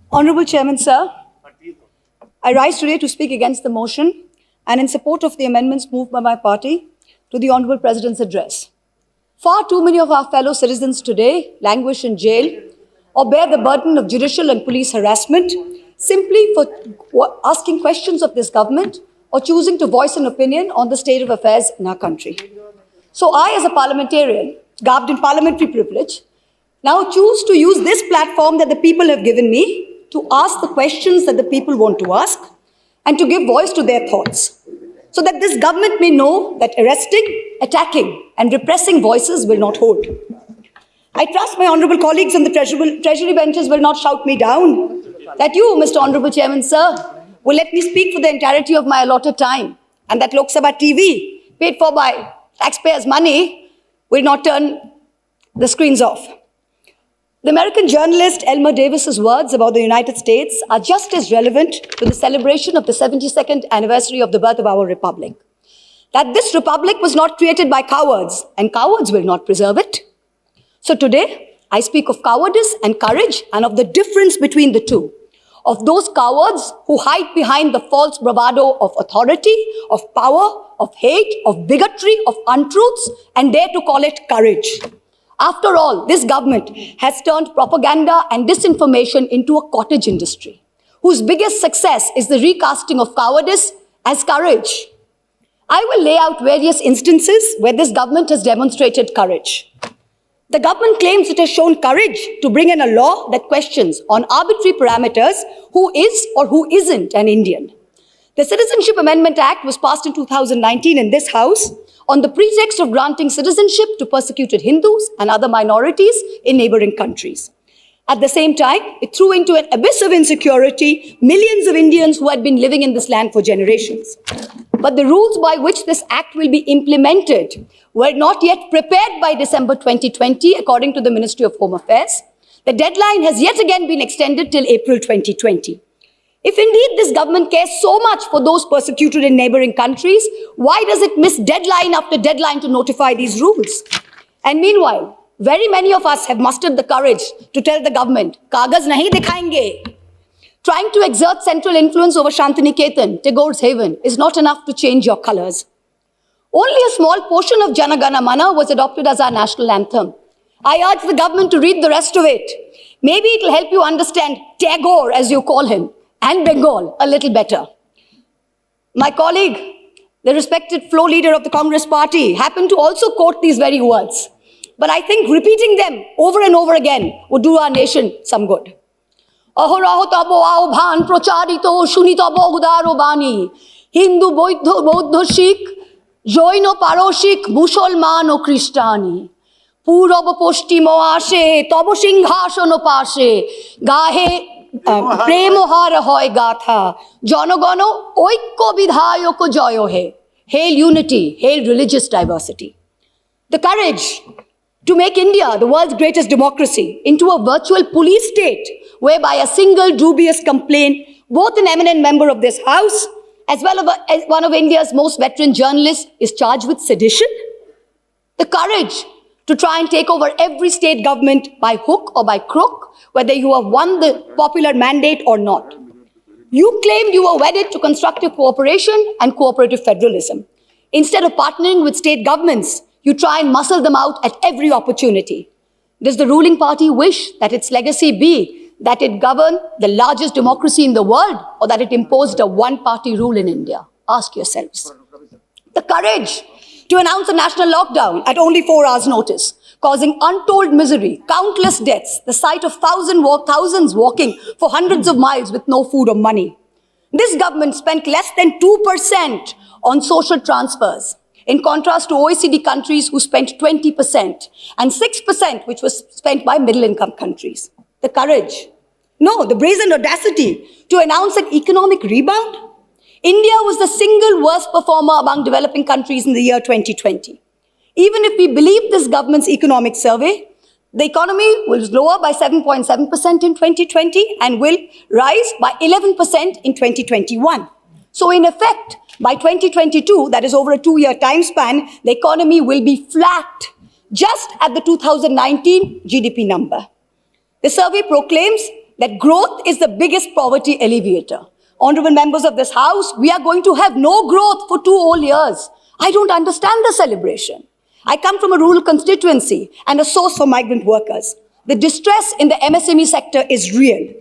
Honorable Chairman, sir, I rise today to speak against the motion and in support of the amendments moved by my party to the Honorable President's address. Far too many of our fellow citizens today languish in jail or bear the burden of judicial and police harassment simply for asking questions of this government or choosing to voice an opinion on the state of affairs in our country. So I, as a parliamentarian, garbed in parliamentary privilege, now choose to use this platform that the people have given me to ask the questions that the people want to ask and to give voice to their thoughts, so that this government may know that arresting, attacking, and repressing voices will not hold. I trust my honourable colleagues on the treasury benches will not shout me down, that you, Mr. Honourable Chairman, sir, will let me speak for the entirety of my allotted time, and that Lok Sabha TV, paid for by taxpayers' money, will not turn the screens off. The American journalist Elmer Davis's words about the United States are just as relevant to the celebration of the 72nd anniversary of the birth of our republic. That this republic was not created by cowards, and cowards will not preserve it. So today, I speak of cowardice and courage and of the difference between the two. Of those cowards who hide behind the false bravado of authority, of power, of hate, of bigotry, of untruths, and dare to call it courage. After all, this government has turned propaganda and disinformation into a cottage industry, whose biggest success is the recasting of cowardice as courage. I will lay out various instances where this government has demonstrated courage. The government claims it has shown courage to bring in a law that questions on arbitrary parameters who is or who isn't an Indian. The Citizenship Amendment Act was passed in 2019 in this House on the pretext of granting citizenship to persecuted Hindus and other minorities in neighboring countries. At the same time, it threw into an abyss of insecurity millions of Indians who had been living in this land for generations. But the rules by which this act will be implemented were not yet prepared by December 2020, according to the Ministry of Home Affairs. The deadline has yet again been extended till April 2020. If indeed this government cares so much for those persecuted in neighboring countries, why does it miss deadline after deadline to notify these rules? And meanwhile, very many of us have mustered the courage to tell the government, "Kagaz nahi dikhayenge." Trying to exert central influence over Shantiniketan, Tagore's haven, is not enough to change your colors. Only a small portion of Jana Gana Mana was adopted as our national anthem. I urge the government to read the rest of it. Maybe it will help you understand Tagore, as you call him, and Bengal a little better. My colleague, the respected floor leader of the Congress party, happened to also quote these very words. But I think repeating them over and over again would do our nation some good. Ahoraho tabo ao bhan procharito shunitabo udaro bani. Hindu, Bauddha, Sikh, Jaino, Paroshik, Musolman o Christiani. Purab poshtim ashe, tabo singhasano pashe, gahe Premohar hoy gatha, Jonogono, oikko vidhayoko joyo he. Hail unity, hail religious diversity. The courage to make India, the world's greatest democracy, into a virtual police state, whereby a single dubious complaint, both an eminent member of this House, as well as one of India's most veteran journalists, is charged with sedition. The courage to try and take over every state government by hook or by crook, whether you have won the popular mandate or not. You claimed you were wedded to constructive cooperation and cooperative federalism. Instead of partnering with state governments, you try and muscle them out at every opportunity. Does the ruling party wish that its legacy be that it governed the largest democracy in the world, or that it imposed a one-party rule in India? Ask yourselves. The courage to announce a national lockdown at only 4 hours' notice, causing untold misery, countless deaths, the sight of thousands walking for hundreds of miles with no food or money. This government spent less than 2% on social transfers, in contrast to OECD countries who spent 20%, and 6% which was spent by middle-income countries. The courage, no, the brazen audacity to announce an economic rebound. India was the single worst performer among developing countries in the year 2020. Even if we believe this government's economic survey, the economy was lower by 7.7% in 2020 and will rise by 11% in 2021. So in effect, by 2022, that is over a 2-year time span, the economy will be flat, just at the 2019 GDP number. The survey proclaims that growth is the biggest poverty alleviator. Honorable members of this House, we are going to have no growth for 2 whole years. I don't understand the celebration. I come from a rural constituency and a source for migrant workers. The distress in the MSME sector is real.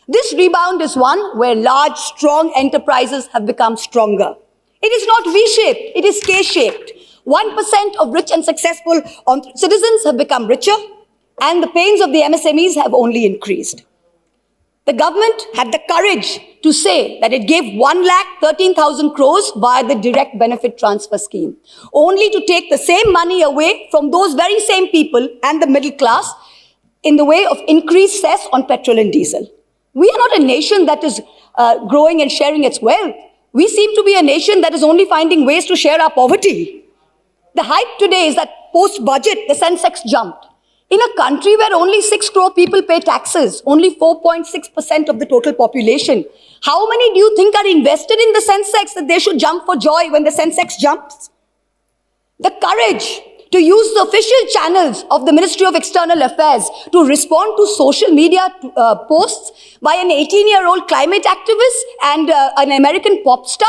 This rebound is one where large, strong enterprises have become stronger. It is not V-shaped, it is K-shaped. 1% of rich and successful citizens have become richer, and the pains of the MSMEs have only increased. The government had the courage to say that it gave 1,13,000 crores via the direct benefit transfer scheme, only to take the same money away from those very same people and the middle class in the way of increased cess on petrol and diesel. We are not a nation that is growing and sharing its wealth. We seem to be a nation that is only finding ways to share our poverty. The hype today is that post-budget, the Sensex jumped. In a country where only 6 crore people pay taxes, only 4.6% of the total population, how many do you think are invested in the Sensex that they should jump for joy when the Sensex jumps? The courage to use the official channels of the Ministry of External Affairs to respond to social media posts by an 18-year-old climate activist and an American pop star,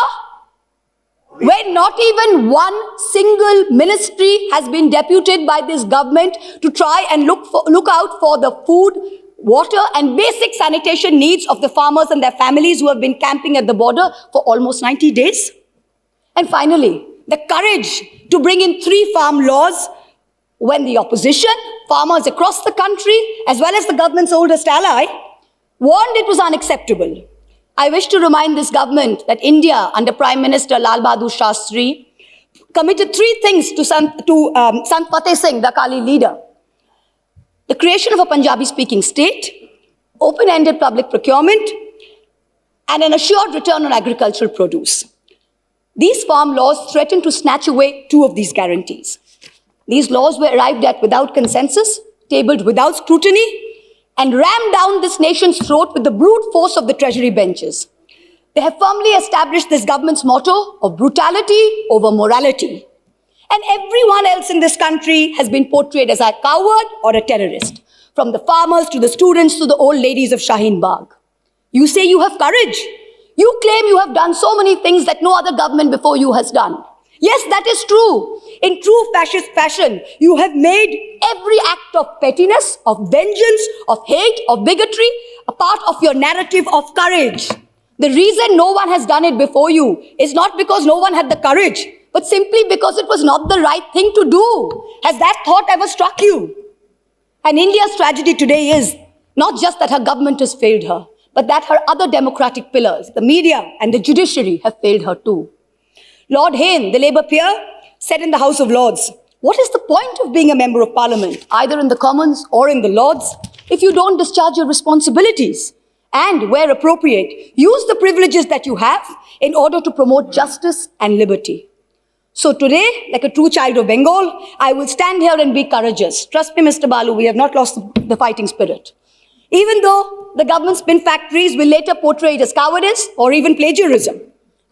where not even one single ministry has been deputed by this government to try and look out for the food, water and basic sanitation needs of the farmers and their families who have been camping at the border for almost 90 days. And finally, the courage to bring in 3 farm laws when the opposition, farmers across the country, as well as the government's oldest ally, warned it was unacceptable. I wish to remind this government that India, under Prime Minister Lal Bahadur Shastri, committed 3 things to Sant Fateh Singh, the Akali leader. The creation of a Punjabi-speaking state, open-ended public procurement, and an assured return on agricultural produce. These farm laws threaten to snatch away 2 of these guarantees. These laws were arrived at without consensus, tabled without scrutiny, and rammed down this nation's throat with the brute force of the treasury benches. They have firmly established this government's motto of brutality over morality. And everyone else in this country has been portrayed as a coward or a terrorist, from the farmers to the students to the old ladies of Shaheen Bagh. You say you have courage. You claim you have done so many things that no other government before you has done. Yes, that is true. In true fascist fashion, you have made every act of pettiness, of vengeance, of hate, of bigotry, a part of your narrative of courage. The reason no one has done it before you is not because no one had the courage, but simply because it was not the right thing to do. Has that thought ever struck you? And India's tragedy today is not just that her government has failed her, but that her other democratic pillars, the media and the judiciary, have failed her too. Lord Hayne, the Labour peer, said in the House of Lords, what is the point of being a member of Parliament, either in the Commons or in the Lords, if you don't discharge your responsibilities? And, where appropriate, use the privileges that you have in order to promote justice and liberty. So today, like a true child of Bengal, I will stand here and be courageous. Trust me, Mr. Balu, we have not lost the fighting spirit. Even though the government spin factories will later portray it as cowardice or even plagiarism,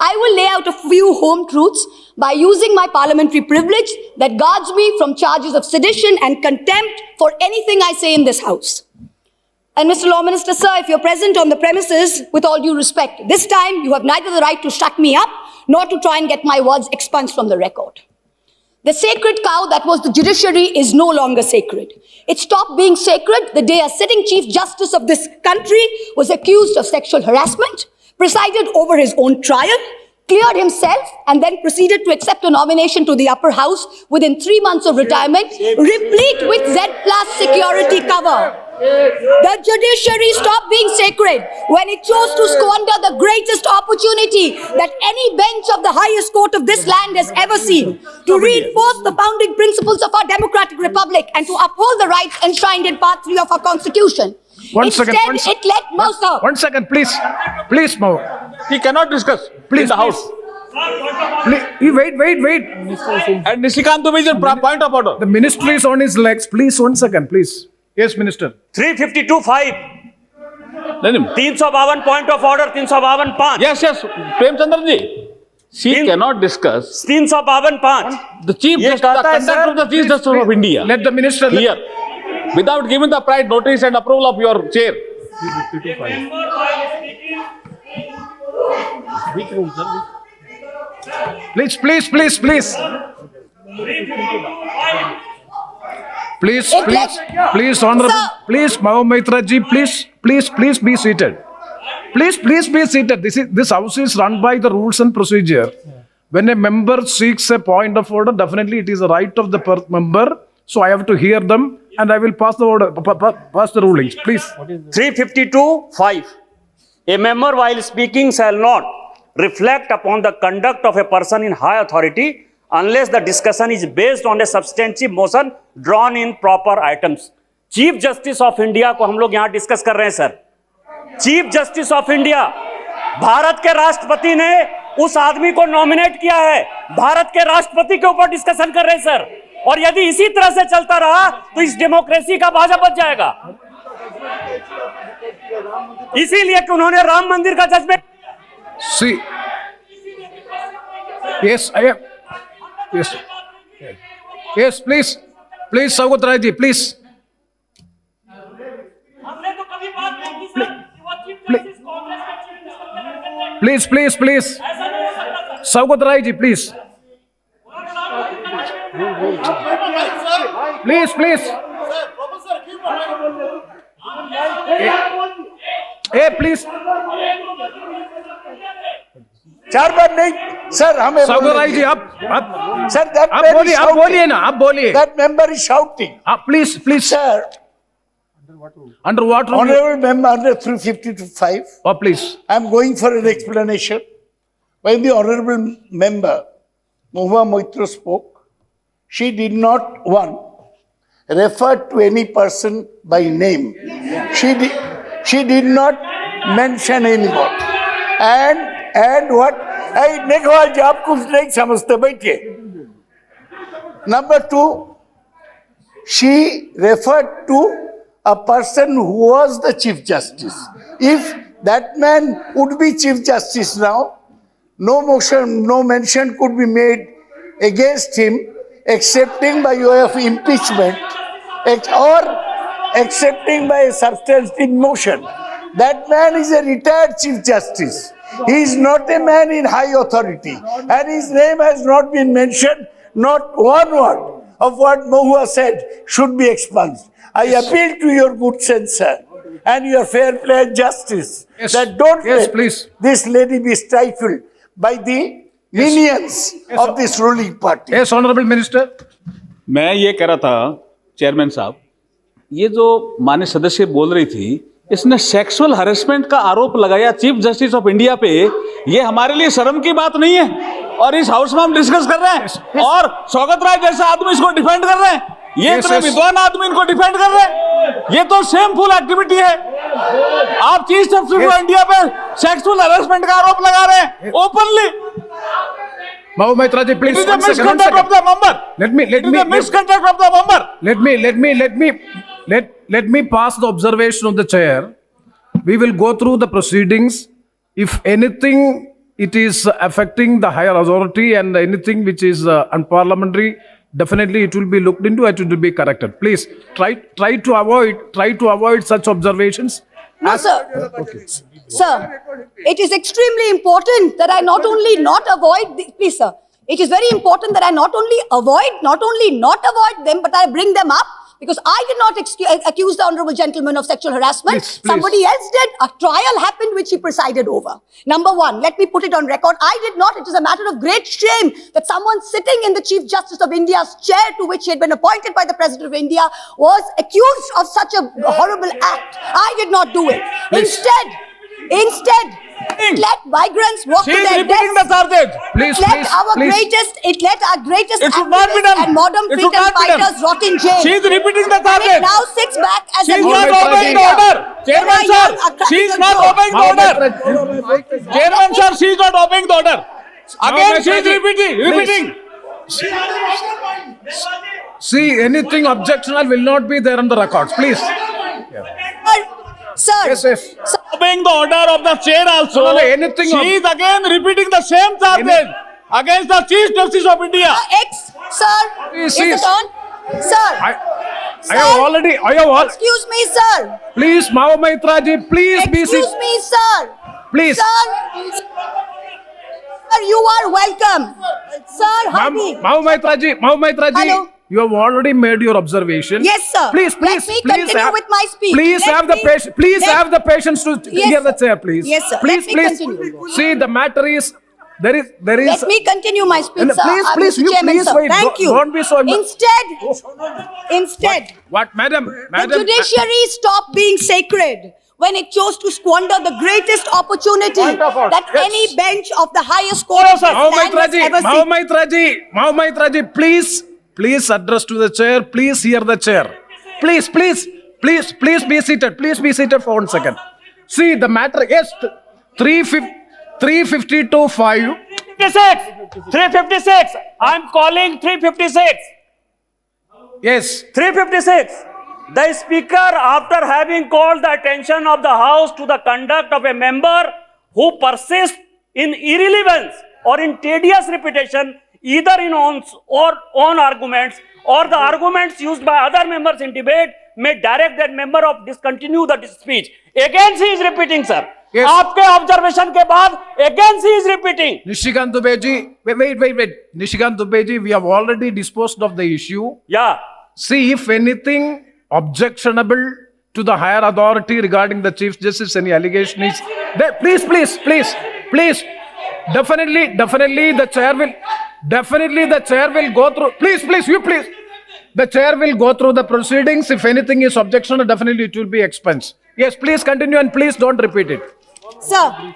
I will lay out a few home truths by using my parliamentary privilege that guards me from charges of sedition and contempt for anything I say in this House. And Mr. Law Minister, sir, if you're present on the premises, with all due respect, this time you have neither the right to shut me up nor to try and get my words expunged from the record. The sacred cow that was the judiciary is no longer sacred. It stopped being sacred the day a sitting Chief Justice of this country was accused of sexual harassment, presided over his own trial, cleared himself, and then proceeded to accept a nomination to the upper house within 3 months of retirement, replete with Z+ security cover. The judiciary stopped being sacred when it chose to squander the greatest opportunity that any bench of the highest court of this land has ever seen, to reinforce the founding principles of our democratic republic and to uphold the rights enshrined in Part 3 of our constitution. One second, please. Please, Mo. He cannot discuss. Please, in the House. Please, wait. And Nishikant Dubey is a point of order. The minister is on his legs. Please, 1 second, please. Yes, Minister. 352(5). 352 point of order, 352(5). Yes. Premchandra ji. She cannot discuss. 352(5). The Chief Justice, the conduct of the Chief Justice of India. Let the minister. Here. Without giving the prior notice and approval of your chair. Please, please, please, please. Please, It please, let- please, Honorable, Sir. please, Mahomaitra ji, please be seated. Please be seated. This house is run by the rules and procedure. When a member seeks a point of order, definitely it is a right of the member. So I have to hear them, and I will pass the order, pass the rulings. Please. 352(5). A member while speaking shall not reflect upon the conduct of a person in high authority unless the discussion is based on a substantive motion drawn in proper items. Chief justice of India को हम लोग यहां discuss कर रहे हैं sir. Chief justice of India, Bharat के राष्ट्रपति ने उस आदमी को नॉमिनेट किया है, भारत के राष्ट्रपति के ऊपर डिस्कशन कर रहे हैं सर। और यदि इसी तरह से चलता रहा तो इस डेमोक्रेसी का बाजा बच जाएगा। इसीलिए कि उन्होंने राम मंदिर का judgement See. Yes, I am. Yes. Yes, please. Please, Saugat Rai ji, please. हमने तो कभी बात नहीं की सर कि वो चीफ जस्टिस कांग्रेस के चीफ मिनिस्टर के लड़के थे। Please, please, please. ऐसा नहीं हो सकता sir. Saugat Rai ji, please. Please. Hey, please. चार बार नहीं सर, हमें Saugat Rai ji, आप सर आप बोलिए ना, आप बोलिए. That member is shouting Please. Sir. Under what rule? Honorable member under 352(5). Oh, please. I am going for an explanation. When the honorable member Mahua Moitra spoke, she did not refer to any person by name. She did not mention anyone. And what? Hey, Meghwal ji, आप कुछ नहीं समझते, बैठिए। Number 2, she referred to a person who was the Chief Justice. If that man would be Chief Justice now, no motion, no mention could be made against him, excepting by way of impeachment or accepting by a substantive motion. That man is a retired Chief Justice. He is not a man in high authority, and his name has not been mentioned. Not one word of what Mahua said should be expunged. I appeal to your good sense, sir, and your fair play and justice, Yes. that don't Yes, let please. this lady be stifled by the lenience of this ruling party. Yes, Honorable Minister. मैं ये कह रहा था chairman साहब, ये जो माननीय सदस्य बोल रही थी, इसने सेक्सुअल हरेसमेंट का आरोप लगाया चीफ जस्टिस ऑफ इंडिया पे। ये हमारे लिए शर्म की बात नहीं है, और इस हाउस में हम डिस्कस कर रहे हैं, और सौगत राय जैसा आदमी इसको डिफेंड कर रहे हैं। ये इतने विद्वान आदमी इनको डिफेंड कर रहे हैं, ये तो शेमफुल एक्टिविटी है। आप चीफ जस्टिस ऑफ इंडिया पे सेक्सुअल हरेसमेंट का आरोप लगा रहे हैं openly. Mahomaitra ji, please. It is a one second, misconduct of the member. Let me. It is a misconduct of the member. Let me pass the observation of the chair. We will go through the proceedings. If anything, it is affecting the higher authority, and anything which is unparliamentary, definitely it will be looked into. It will be corrected. Please try to avoid such observations. No, sir. Sir, it is extremely important that I not only not avoid, please, sir. It is very important that I not only not avoid them, but I bring them up, because I did not accuse the honorable gentleman of sexual harassment. Please. Somebody else did. A trial happened which he presided over. Number one, let me put it on record. I did not. It is a matter of great shame that someone sitting in the Chief Justice of India's chair, to which he had been appointed by the President of India, was accused of such a horrible act. I did not do it. Instead, it let migrants walk She to is their repeating the deaths. charges. Please, It let please, our please. greatest It should not be activists done. and modern It should freedom not be done. fighters rot in jail. She is repeating the And it charges. now sits back as She a is not Mahomaitra obeying ji. the order. There Chairman are sir, young, she is attractive not girls. obeying the order. Chairman sir, she is not obeying the order. Again, she is repeating. See, anything objectionable will not be there on the records. Please. Sir, Yes. sir, Obeying the order of the chair also. No, anything She is again repeating the same charges against the Chief Justice of India. sir, Please, is it please. on? Sir, I have already, Excuse me, sir. please, Mao Maitra ji, please be Excuse seated. me, sir. Please. Sir, you are welcome. Sir, Hardy. Mao Maitra ji, Hello. you have already made your observation. Yes, sir. Please, Let me continue with my speech. Please Let have the me- patience. Please let- have the patience to Yes, hear the sir. chair, please. Yes, sir. Please, Let me please. continue. See, the matter is there is. Let me continue my speech, And sir. please, Mr. you Chairman, please sir. wait. Thank you. Don't be so. Instead, What, madam? the Madam. judiciary stopped being sacred when it chose to squander the greatest opportunity Wonderful. that Yes. any bench of the highest court of this Mao land Maitra has ji, ever Mao seen. Maitra ji, please address to the chair. Please hear the chair. Please be seated. Please be seated for 1 second. See, the matter, yes, 352.5. 356. I'm calling 356. Yes. 356. The Speaker, after having called the attention of the House to the conduct of a member who persists in irrelevance or in tedious repetition, either in own arguments or the arguments used by other members in debate, may direct that member of discontinue the speech. Again, he is repeating, sir. Yes. आपके observation के बाद again he is repeating. Nishikant Dubey ji, wait. Nishikant Dubey ji, we have already disposed of the issue. Yeah. See, if anything objectionable to the higher authority regarding the Chief Justice, any allegation is there, please. Definitely the chair will go through. Please. The chair will go through the proceedings. If anything is objectionable, definitely it will be expensed. Yes, please continue and please don't repeat it. Sir,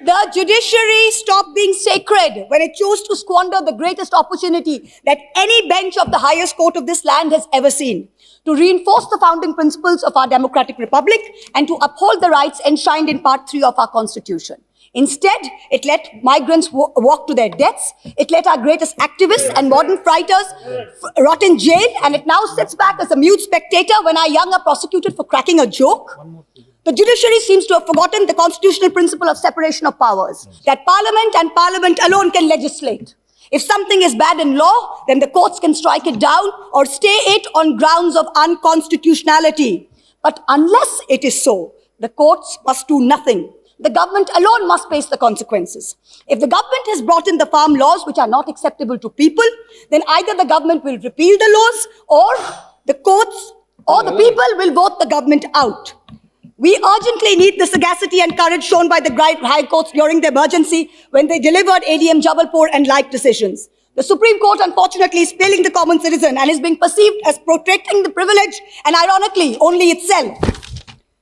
the judiciary stopped being sacred when it chose to squander the greatest opportunity that any bench of the highest court of this land has ever seen to reinforce the founding principles of our democratic republic and to uphold the rights enshrined in Part 3 of our Constitution. Instead, it let migrants walk to their deaths. It let our greatest activists and modern fighters rot in jail, and it now sits back as a mute spectator when our young are prosecuted for cracking a joke. The judiciary seems to have forgotten the constitutional principle of separation of powers, that parliament and parliament alone can legislate. If something is bad in law, then the courts can strike it down or stay it on grounds of unconstitutionality. But unless it is so, the courts must do nothing. The government alone must face the consequences. If the government has brought in the farm laws which are not acceptable to people, then either the government will repeal the laws or the courts or the people will vote the government out. We urgently need the sagacity and courage shown by the high courts during the emergency when they delivered ADM Jabalpur and like decisions. The Supreme Court, unfortunately, is failing the common citizen and is being perceived as protecting the privilege and, ironically, only itself.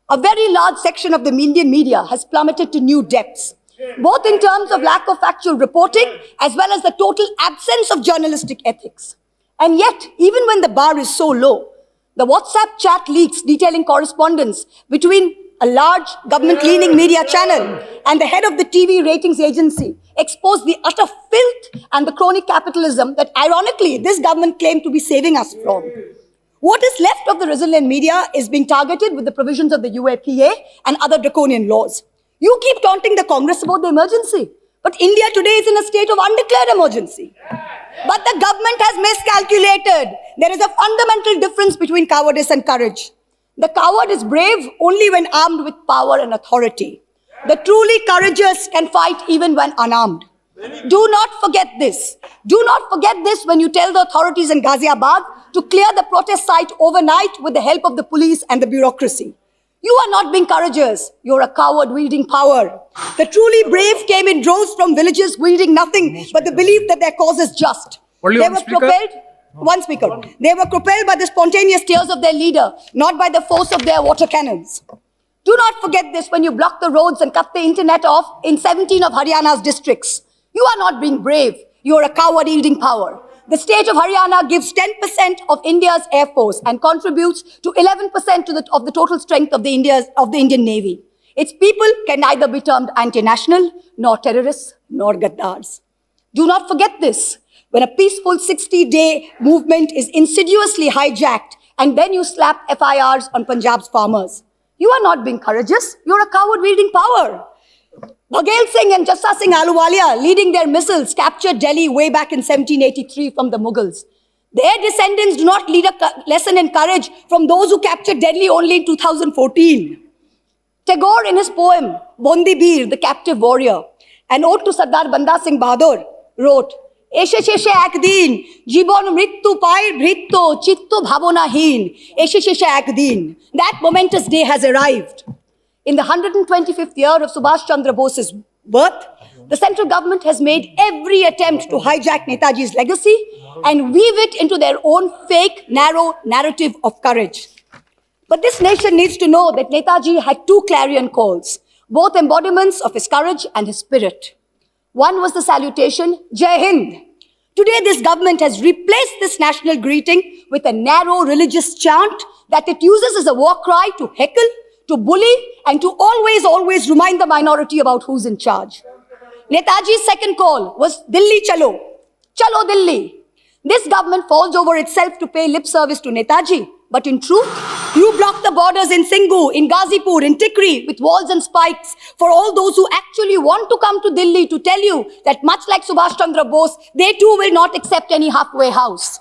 A very large section of the Indian media has plummeted to new depths, both in terms of lack of factual reporting as well as the total absence of journalistic ethics. And yet, even when the bar is so low, the WhatsApp chat leaks detailing correspondence between a large government-leaning media channel and the head of the TV ratings agency expose the utter filth and the crony capitalism that, ironically, this government claimed to be saving us from. What is left of the resilient media is being targeted with the provisions of the UAPA and other draconian laws. You keep taunting the Congress about the emergency, but India today is in a state of undeclared emergency. But the government has miscalculated. There is a fundamental difference between cowardice and courage. The coward is brave only when armed with power and authority. The truly courageous can fight even when unarmed. Do not forget this. Do not forget this when you tell the authorities in Ghaziabad to clear the protest site overnight with the help of the police and the bureaucracy. You are not being courageous. You're a coward wielding power. The truly brave came in droves from villages wielding nothing but the belief that their cause is just. Only They one were speaker? propelled. One speaker. They were propelled by the spontaneous tears of their leader, not by the force of their water cannons. Do not forget this when you block the roads and cut the internet off in 17 of Haryana's districts. You are not being brave. You are a coward wielding power. The state of Haryana gives 10% of India's air force and contributes to 11% of the total strength of the Indian Navy. Its people can neither be termed anti-national, nor terrorists, nor gaddars. Do not forget this. When a peaceful 60-day movement is insidiously hijacked and then you slap FIRs on Punjab's farmers. You are not being courageous. You're a coward wielding power. Bhaghel Singh and Jassa Singh Ahluwalia, leading their missiles, captured Delhi way back in 1783 from the Mughals. Their descendants do not lead a lesson in courage from those who captured Delhi only in 2014. Tagore, in his poem Bondi Bir, the Captive Warrior, an ode to Sardar Banda Singh Bahadur, wrote, Eshe sheshe ekdin, jibon mrittu pair bhritto, chitto bhabonahin, eshe sheshe ekdin. That momentous day has arrived. In the 125th year of Subhash Chandra Bose's birth, the central government has made every attempt to hijack Netaji's legacy and weave it into their own fake, narrow narrative of courage. But this nation needs to know that Netaji had two clarion calls, both embodiments of his courage and his spirit. One was the salutation, Jai Hind. Today, this government has replaced this national greeting with a narrow religious chant that it uses as a war cry to heckle, to bully, and to always remind the minority about who's in charge. Netaji's second call was Delhi Chalo. Chalo Delhi. This government falls over itself to pay lip service to Netaji. But in truth, you block the borders in Singhu, in Ghazipur, in Tikri with walls and spikes for all those who actually want to come to Delhi to tell you that much like Subhash Chandra Bose, they too will not accept any halfway house.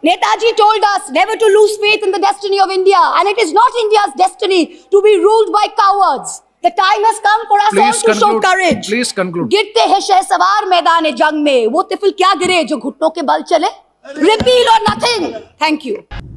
Netaji told us never to lose faith in the destiny of India, and it is not India's destiny to be ruled by cowards. The time has come for us all to show courage. Please conclude. गिरते हैं शहसवार मैदान जंग में, वो तिफल क्या गिरे जो घुटनों के बल चले? Repeal or nothing. Thank you.